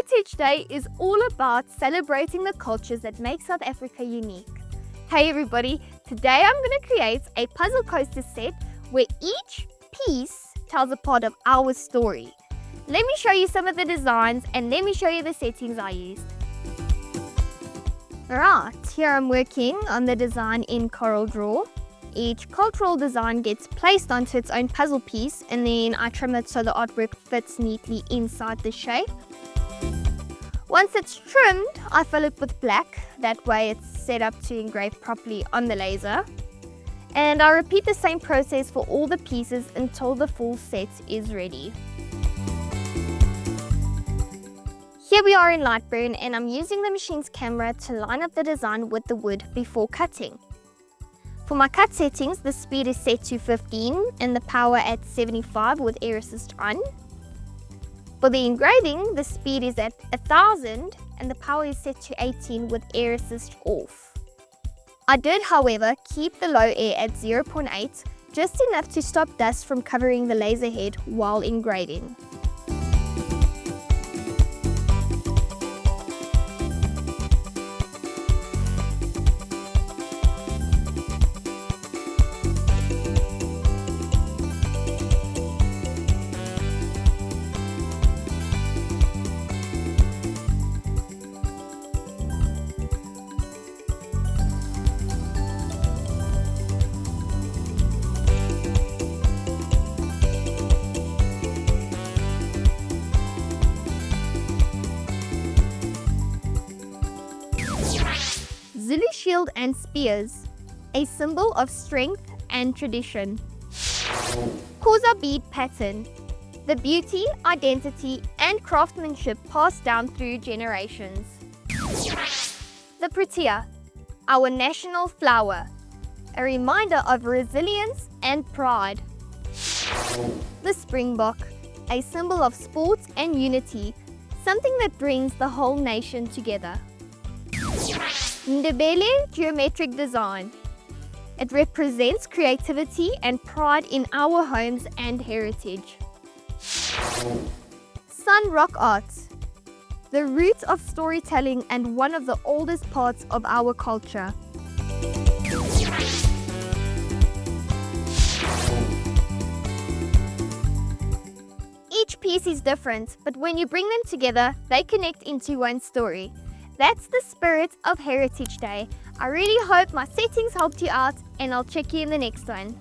Heritage Day is all about celebrating the cultures that make South Africa unique. Hey everybody, today I'm going to create a puzzle coaster set where each piece tells a part of our story. Let me show you some of the designs and let me show you the settings I used. Alright, here I'm working on the design in CorelDRAW. Each cultural design gets placed onto its own puzzle piece and then I trim it so the artwork fits neatly inside the shape. Once it's trimmed, I fill it with black, that way it's set up to engrave properly on the laser. And I repeat the same process for all the pieces until the full set is ready. Here we are in Lightburn and I'm using the machine's camera to line up the design with the wood before cutting. For my cut settings, the speed is set to 15 and the power at 75 with air assist on. For the engraving, the speed is at 1000 and the power is set to 18 with air assist off. I did, however, keep the low air at 0.8, just enough to stop dust from covering the laser head while engraving. Zulu shield and spears, a symbol of strength and tradition. Koza bead pattern, the beauty, identity and craftsmanship passed down through generations. The Protea, our national flower, a reminder of resilience and pride. The Springbok, a symbol of sport and unity, something that brings the whole nation together. Ndebele geometric design. It represents creativity and pride in our homes and heritage. Sun rock art. The root of storytelling and one of the oldest parts of our culture. Each piece is different, but when you bring them together, they connect into one story. That's the spirit of Heritage Day. I really hope my settings helped you out and I'll check you in the next one.